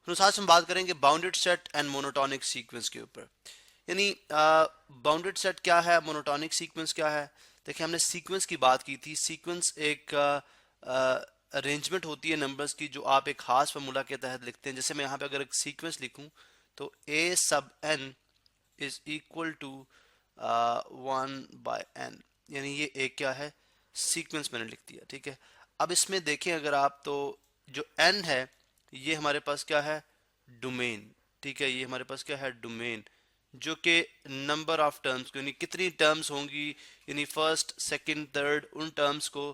तो आज हम बात करेंगे bounded set and monotonic sequence के ऊपर। यानी बाउंडेड सेट क्या है, मोनोटोनिक सीक्वेंस क्या है। देखिए हमने सीक्वेंस की बात की थी। सीक्वेंस एक अरेंजमेंट होती है नंबर्स की जो आप एक खास फार्मूला के तहत लिखते हैं। जैसे मैं यहाँ पे अगर एक सीक्वेंस लिखूं तो a सब n is equal to 1/n, यानी ये एक क्या है, सीक्वेंस मैंने लिख दिया। ठीक है, अब इसमें देखें अगर आप तो जो n है ये हमारे पास क्या है, डोमेन। ठीक है, ये हमारे पास क्या है, डोमेन, जो कि नंबर ऑफ टर्म्स को यानी कितनी टर्म्स होंगी, यानी फर्स्ट सेकंड थर्ड उन टर्म्स को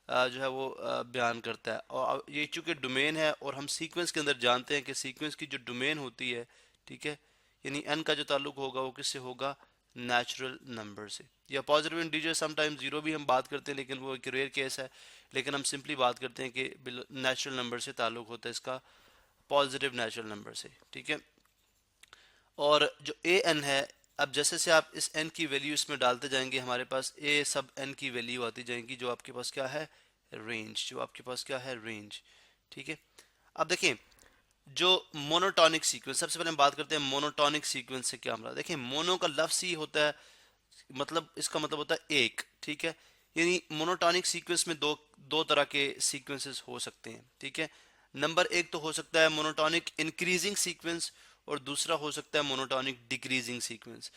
जो है वो बयान करता है। और ये चूंकि डोमेन है और हम सीक्वेंस के अंदर जानते हैं कि सीक्वेंस की जो डोमेन होती है, ठीक है, यानी n का जो ताल्लुक होगा वो किससे होगा, नेचुरल नंबर से। या पॉजिटिव इंटीजर समटाइम जीरो भी हम बात करते हैं, लेकिन वो एक रेयर केस है। लेकिन हम सिंपली बात करते हैं कि नेचुरल नंबर से ताल्लुक होता है इसका, पॉजिटिव नेचुरल नंबर से। ठीक है, और जो ए एन है, अब जैसे से आप इस एन की वैल्यू इसमें डालते जाएंगे हमारे पास ए सब एन की वैल्यू आती जाएंगी, जो आपके पास क्या है, रेंज, जो आपके पास क्या है, रेंज। ठीक है, अब देखें जो मोनोटोनिक सीक्वेंस, सबसे पहले हम बात करते हैं मोनोटोनिक सीक्वेंस से क्या हमारा। देखिए मोनो का लफ्ज ही होता है, मतलब इसका मतलब होता है एक। ठीक है, यानी मोनोटोनिक सीक्वेंस में दो दो तरह के सीक्वेंसेस हो सकते हैं। ठीक है, नंबर एक तो हो सकता है मोनोटोनिक इंक्रीजिंग सीक्वेंस, और दूसरा हो सकता है मोनोटोनिक डिक्रीजिंग सीक्वेंस।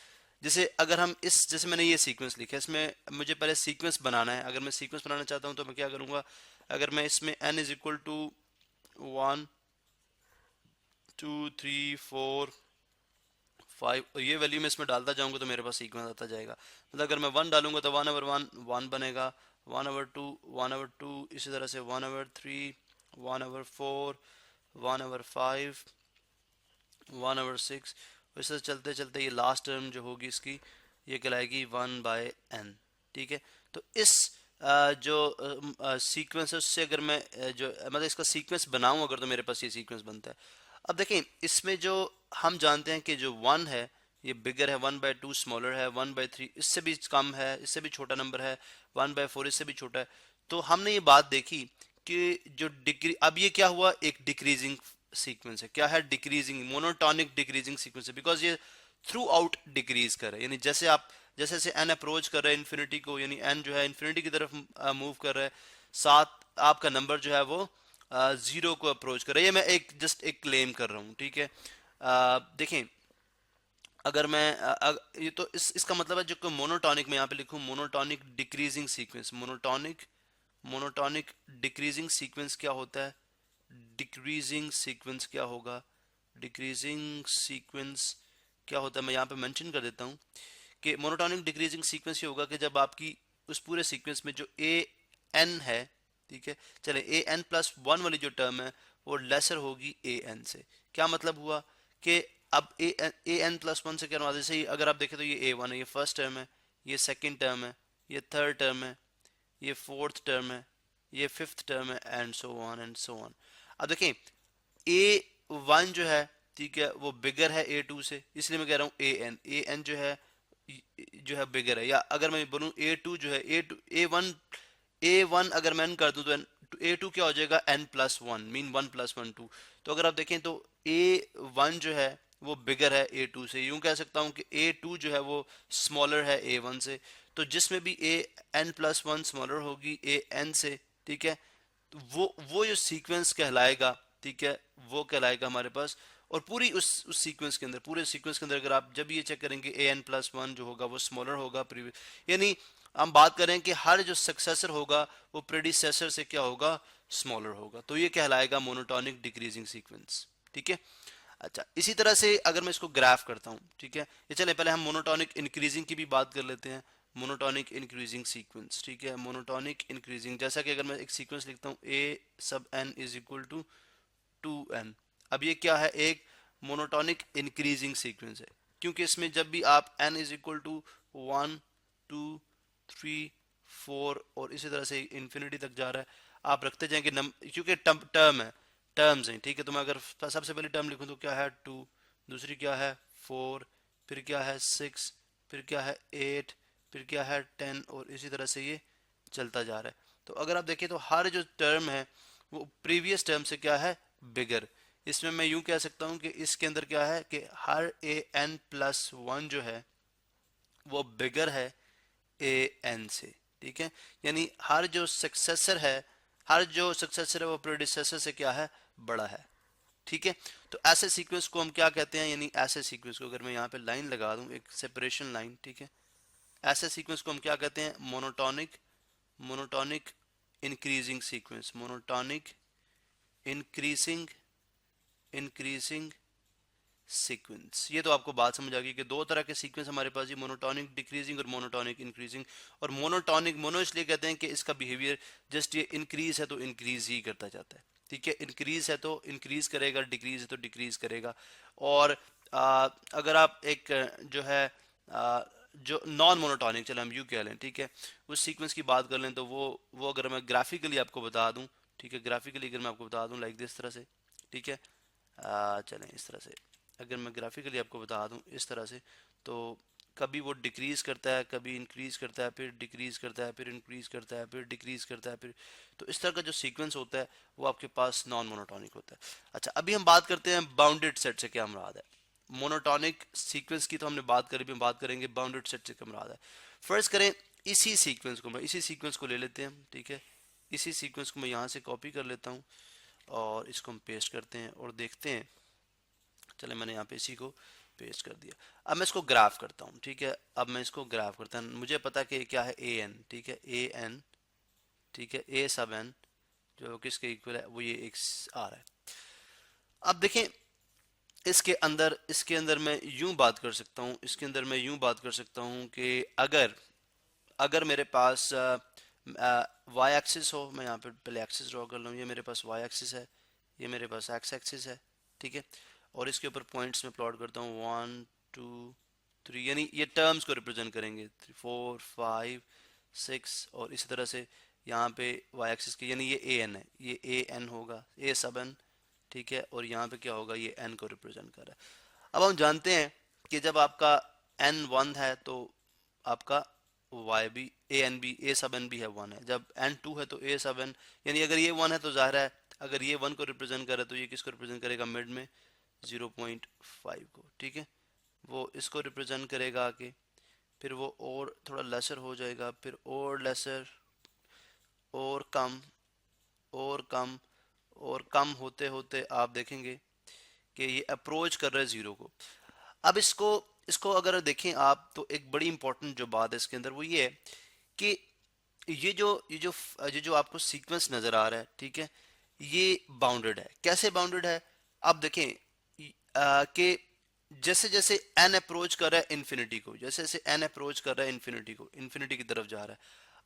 जैसे अगर हम इस, जैसे मैंने ये सीक्वेंस लिखा है, इसमें मुझे पहले सीक्वेंस बनाना है। अगर मैं सीक्वेंस बनाना चाहता हूँ तो मैं क्या करूँगा, अगर मैं इसमें n इज इक्वल टू 1 2 3 4 5 ये वैल्यू मैं इसमें डालता जाऊंगा तो मेरे पास सीक्वेंस आता जाएगा। मतलब अगर मैं 1 डालूंगा तो 1/1 1 बनेगा, 1/2 1/2, इसी तरह से 1/3 1/4 1/5 1/6, इसे चलते चलते ये लास्ट टर्म जो होगी इसकी, ये कहलाएगी 1/n। ठीक है, तो इस जो सीक्वेंस है उससे अगर मैं जो मतलब इसका सीक्वेंस बनाऊं अगर, तो मेरे पास ये सीक्वेंस बनता है। अब देखें इसमें जो हम जानते हैं कि जो 1 है ये बिगर है, 1/2 स्मॉलर है, 1/3 इससे भी कम है, इससे भी छोटा नंबर है, 1/4 इससे भी छोटा है। तो हमने ये बात देखी कि जो डिक्री, अब ये क्या हुआ, एक डिक्रीजिंग सीक्वेंस है। क्या है, डिक्रीजिंग, मोनोटोनिक डिक्रीजिंग सीक्वेंस है, बिकॉज ये थ्रू आउट डिक्रीज कर रहा है। यानी जैसे आप जैसे जैसे एन अप्रोच कर रहे हैं इन्फिनिटी को, यानी एन जो है इन्फिनिटी की तरफ मूव कर रहा है, साथ आपका नंबर जो है वो जीरो को अप्रोच कर रहा है। ये मैं एक जस्ट एक क्लेम कर रहा हूँ। ठीक है, देखें अगर मैं ये तो इसका मतलब है जो मोनोटोनिक, मैं यहाँ पे लिखूँ monotonic decreasing sequence, monotonic monotonic decreasing sequence क्या होता है, डिक्रीजिंग सीक्वेंस क्या होगा, डिक्रीजिंग सीक्वेंस क्या होता है, मैं यहाँ पे मेंशन कर देता हूँ कि मोनोटोनिक डिक्रीजिंग सीक्वेंस ये होगा कि जब आपकी उस पूरे सीक्वेंस में जो ए एन है, ठीक है, चले ए एन प्लस वन वाली जो टर्म है वो लेसर होगी ए एन से। क्या मतलब हुआ कि अब ए एन प्लस वन से क्या होगा, जैसे अगर आप देखें तो ये ए वन है, ये फर्स्ट टर्म है, ये सेकेंड टर्म है, ये थर्ड टर्म है, ये फोर्थ टर्म है, ये फिफ्थ टर्म है, and so on and so on. अब देखें ए वन जो है, ठीक है, वो बिगर है ए टू से, इसलिए मैं कह रहा हूँ ए एन जो है बिगर है। या अगर मैं बोलूँ ए टू जो है, ए वन अगर मैं कर दूँ तो ए टू क्या हो जाएगा, एन प्लस वन, मीन 1+1 2। तो अगर आप देखें तो ए वन जो है वो बिगर है ए टू से, यूं कह सकता हूँ कि ए टू जो है वो स्मॉलर है ए वन से। तो जिसमें भी A N plus one smaller होगी ए एन से, ठीक है, तो वो जो सीक्वेंस कहलाएगा, ठीक है, वो कहलाएगा हमारे पास। और पूरी उस सीक्वेंस के अंदर, पूरे सीक्वेंस के अंदर अगर आप जब ये चेक करेंगे ए एन प्लस वन जो होगा वो स्मॉलर होगा प्रीवियस, यानी हम बात करें कि हर जो सक्सेसर होगा वो प्रेडिसेसर से क्या होगा, स्मॉलर होगा। तो ये कहलाएगा मोनोटोनिक डिक्रीजिंग सीक्वेंस। ठीक है, अच्छा इसी तरह से अगर मैं इसको ग्राफ करता हूँ, ठीक है, ये चले पहले हम मोनोटोनिक इंक्रीजिंग की भी बात कर लेते हैं। मोनोटोनिक इंक्रीजिंग सीक्वेंस, ठीक है, मोनोटोनिक इंक्रीजिंग, जैसा कि अगर मैं एक सीक्वेंस लिखता हूँ ए सब N is equal to 2n। अब ये क्या है, एक मोनोटोनिक इंक्रीजिंग सीक्वेंस है, क्योंकि इसमें जब भी आप n इज इक्वल टू 1 2 3 4 और इसी तरह से इंफिनिटी तक जा रहा है, आप रखते जाएंगे क्योंकि टर्म है, टर्म्स हैं। ठीक है, तो मैं अगर सबसे पहले टर्म लिखूं तो क्या है 2, दूसरी क्या है 4, फिर क्या है 6, फिर क्या है 8, फिर क्या है 10, और इसी तरह से ये चलता जा रहा है। तो अगर आप देखें तो हर जो टर्म है वो प्रीवियस टर्म से क्या है, बिगर। इसमें मैं यूं कह सकता हूं कि इसके अंदर क्या है कि हर ए एन प्लस वन जो है वो बिगर है ए एन से, ठीक है। यानी हर जो सक्सेसर है वो प्रेडिसेसर से क्या है, बड़ा है, ठीक है। तो ऐसे सीक्वेंस को हम क्या कहते हैं, यानी ऐसे सीक्वेंस को अगर मैं यहाँ पे लाइन लगा दूं, एक सेपरेशन लाइन, ठीक है, ऐसे सीक्वेंस को हम क्या कहते हैं, monotonic monotonic increasing sequence, monotonic increasing increasing sequence. ये तो आपको बात समझ आ गई कि दो तरह के सीक्वेंस हमारे पास, ये मोनोटोनिक डिक्रीजिंग और मोनोटोनिक इंक्रीजिंग। और मोनो इसलिए कहते हैं कि इसका बिहेवियर जस्ट ये इंक्रीज है तो इंक्रीज ही करता जाता है, ठीक है। इंक्रीज है तो इंक्रीज करेगा, डिक्रीज है तो डिक्रीज करेगा। और अगर आप एक जो है जो नॉन मोनोटोनिक, चलो हम यू कह लें, ठीक है, उस सीक्वेंस की बात कर लें तो वो अगर मैं ग्राफिकली आपको बता दूं, ठीक है, ग्राफिकली अगर मैं आपको बता दूं लाइक दिस तरह से, ठीक है, चलें इस तरह से अगर मैं ग्राफिकली आपको बता दूं इस तरह से, तो कभी वो डिक्रीज करता है, कभी इंक्रीज करता है, फिर डिक्रीज करता है, फिर इंक्रीज करता है, फिर डिक्रीज करता है, फिर, तो इस तरह का जो सीक्वेंस होता है वो आपके पास नॉन मोनोटोनिक होता है। अच्छा, अभी हम बात करते हैं बाउंडेड सेट से क्या मुराद है। मोनोटोनिक सीक्वेंस की तो हमने बात करी, हम बात करेंगे बाउंडेड सेट से क्या मुराद है। फर्स्ट करें इसी सीक्वेंस को ले लेते हैं, ठीक है, इसी सीक्वेंस को मैं यहाँ से कॉपी कर लेता हूँ और इसको हम पेस्ट करते हैं और देखते हैं। चले, मैंने यहाँ पे इसी को पेस्ट कर दिया। अब मैं इसको ग्राफ करता हूँ, ठीक है, अब मैं इसको ग्राफ करता हूँ। मुझे पता कि क्या है ए एन, ठीक है, ए एन, ठीक है, ए सब एन जो किसके इक्वल है, वो ये एक आ रहा है। अब देखें इसके अंदर मैं यूं बात कर सकता हूँ, इसके अंदर मैं यूं बात कर सकता हूँ कि अगर अगर मेरे पास वाई एक्सिस हो, मैं यहाँ पे पहले एक्सिस ड्रॉ कर लूँ, ये मेरे पास वाई एक्सिस है, ये मेरे पास एक्स एक्सिस है, ठीक है, और इसके ऊपर पॉइंट्स में प्लॉट करता हूँ 1 2 3, यानी ये टर्म्स को रिप्रेजेंट करेंगे 3 4 5 6, और इसी तरह से यहाँ पे वाई एक्सिस के, यानी ये ए एन है, ये ए एन होगा, ए सब एन, ठीक है, और यहाँ पे क्या होगा, ये एन को रिप्रेजेंट कर रहा है। अब हम जानते हैं कि जब आपका एन 1 है तो आपका वाई भी ए एन बी, ए सब एन भी है 1 है। जब एन 2 है तो ए सब एन, यानी अगर ये 1 है तो जाहिर है अगर ये 1 को रिप्रेजेंट करे तो ये किसको रिप्रेजेंट करेगा, मिड में 0.5 को, ठीक है, वो इसको रिप्रेजेंट करेगा आगे, फिर वो और थोड़ा लेसर हो जाएगा, फिर और लेसर, और कम, और कम, और कम होते होते आप देखेंगे कि ये अप्रोच कर रहा है जीरो को। अब इसको इसको अगर देखें आप तो एक बड़ी इंपॉर्टेंट जो बात है इसके अंदर वो ये है कि ये जो आपको सीक्वेंस नजर आ रहा है, ठीक है, ये बाउंडेड है। कैसे बाउंडेड है, आप देखें कि जैसे जैसे एन अप्रोच कर रहा है इन्फिनिटी को, जैसे जैसे एन अप्रोच कर रहा है इन्फिनिटी को, इन्फिनिटी की तरफ जा रहा है,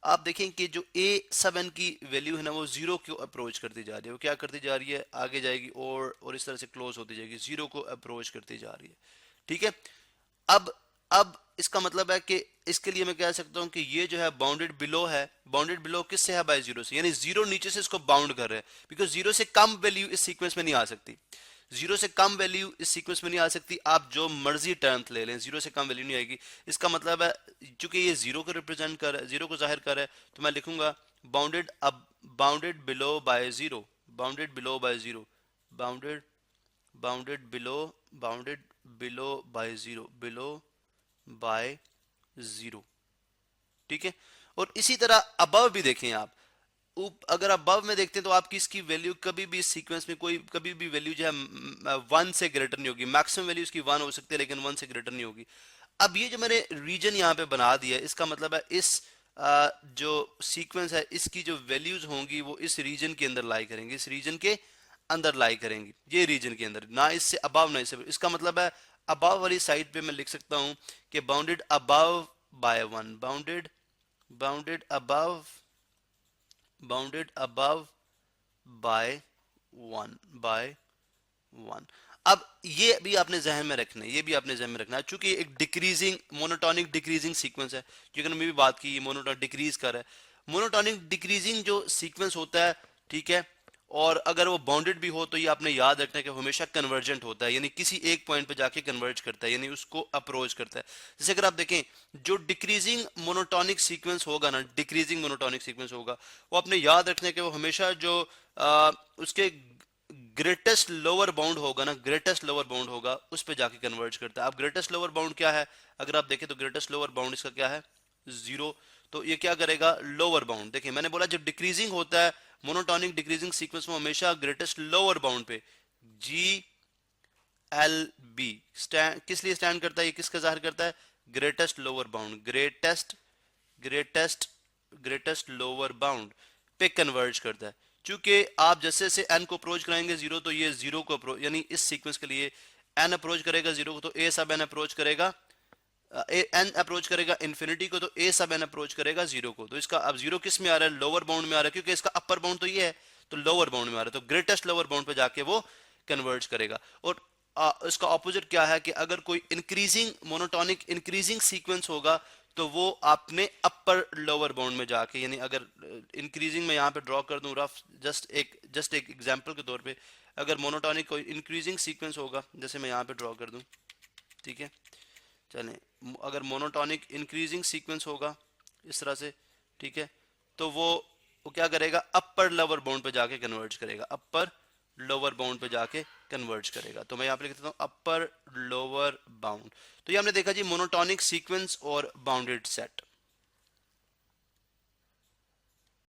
आप देखें कि जो ए सब एन की वैल्यू है ना वो जीरो को अप्रोच करती जा रही है, वो क्या करती जा रही है, आगे जाएगी और इस तरह से क्लोज होती जाएगी, जीरो को अप्रोच करती जा रही है, ठीक है। अब इसका मतलब है कि इसके लिए मैं कह सकता हूं कि ये जो है बाउंडेड बिलो है, बाउंडेड बिलो किससे है, बाय जीरो से, यानी जीरो नीचे से इसको बाउंड कर रहा है, बिकॉज जीरो से कम वैल्यू इस सीक्वेंस में नहीं आ सकती, जीरो से कम वैल्यू इस सीक्वेंस में नहीं आ सकती। आप जो मर्जी टर्म ले लें, जीरो से कम वैल्यू नहीं आएगी। इसका मतलब है चूंकि ये जीरो को रिप्रेजेंट कर रहा है, जीरो को जाहिर कर रहा है, तो मैं लिखूंगा बाउंडेड, अब bounded below by zero, bounded below by zero, bounded bounded below, bounded below by zero, below by zero, ठीक है। और इसी तरह अबव भी देखें आप, अगर अबव में देखते हैं तो आपकी इसकी वैल्यू कभी भी इस सीक्वेंस में कोई कभी भी वैल्यू जो है 1 से ग्रेटर नहीं होगी, मैक्सिमम वैल्यू इसकी 1 हो सकती है लेकिन 1 से ग्रेटर नहीं होगी। अब ये जो मैंने रीजन यहाँ पे बना दिया है, इसका मतलब है इस जो सीक्वेंस है इसकी जो वैल्यूज होंगी वो इस रीजन के अंदर लाई करेंगे, इस रीजन के अंदर लाई करेंगी, ये रीजन के अंदर, ना इससे अबव ना इससे। इसका मतलब है अबव वाली साइड पे मैं लिख सकता हूं कि bounded above by 1, bounded bounded above, bounded above by 1, by 1। अब ये भी आपने जहन में रखना है, ये भी आपने जहन में रखना है, चूंकि एक डिक्रीजिंग मोनोटोनिक डिक्रीजिंग सीक्वेंस है, क्योंकि हमने भी बात की मोनोटोनिक डिक्रीज कर रहा है। मोनोटोनिक डिक्रीजिंग जो सीक्वेंस होता है, ठीक है, और अगर वो बाउंडेड भी हो तो ये आपने याद रखना है कि हमेशा कन्वर्जेंट होता है, यानी किसी एक पॉइंट पे जाके कन्वर्ज करता है, यानी उसको अप्रोच करता है। जैसे अगर आप देखें जो डिक्रीजिंग मोनोटोनिक सीक्वेंस होगा ना, डिक्रीजिंग मोनोटोनिक सीक्वेंस होगा, वो आपने याद रखना है कि वो हमेशा जो उसके ग्रेटेस्ट लोअर बाउंड होगा ना, ग्रेटेस्ट लोअर बाउंड होगा उस पे जाके कन्वर्ज करता है। अब ग्रेटेस्ट लोअर बाउंड क्या है, अगर आप देखें तो ग्रेटेस्ट लोअर बाउंड इसका क्या है, जीरो। तो ये क्या करेगा, लोअर बाउंड, देखिए मैंने बोला जब डिक्रीजिंग होता है मोनोटोनिक डिक्रीजिंग सीक्वेंस में हमेशा ग्रेटेस्ट लोअर बाउंड पे जी एल बी स्टैंड, किस लिए स्टैंड करता है, ये किसका जाहिर करता है, greatest lower bound, greatest greatest lower bound पे कन्वर्ज करता है। चूंकि आप जैसे जैसे एन को अप्रोच कराएंगे जीरो, तो ये जीरो को अप्रोच, यानी इस सीक्वेंस के लिए एन अप्रोच करेगा जीरो को तो ए सब एन अप्रोच करेगा, एन अप्रोच करेगा इन्फिनिटी को तो ए सब एन अप्रोच करेगा जीरो को। तो इसका अब जीरो किस में आ रहा है, लोअर बाउंड में आ रहा है, क्योंकि इसका अपर बाउंड तो ये है, तो लोअर बाउंड में आ रहा है, तो ग्रेटेस्ट लोअर बाउंड पे जाके वो कन्वर्ज करेगा। और इसका ऑपोजिट क्या है कि अगर कोई इंक्रीजिंग मोनोटोनिक इंक्रीजिंग सीक्वेंस होगा तो वो आपने अपर लोअर बाउंड में जाके, यानी अगर इंक्रीजिंग में यहाँ पे ड्रॉ कर दूं रफ, जस्ट एक एग्जांपल के तौर पे, अगर मोनोटोनिक कोई इंक्रीजिंग सीक्वेंस होगा, जैसे मैं यहाँ पे ड्रॉ कर दूं, ठीक है, चलें, अगर मोनोटोनिक इंक्रीजिंग सीक्वेंस होगा इस तरह से, ठीक है, तो वो क्या करेगा, अपर लोअर बाउंड पे जाके कन्वर्ज करेगा, अपर लोअर बाउंड पे जाके कन्वर्ज करेगा। तो मैं यहाँ पे लिख देता हूँ अपर लोअर बाउंड। तो ये हमने देखा जी मोनोटोनिक सीक्वेंस और बाउंडेड सेट।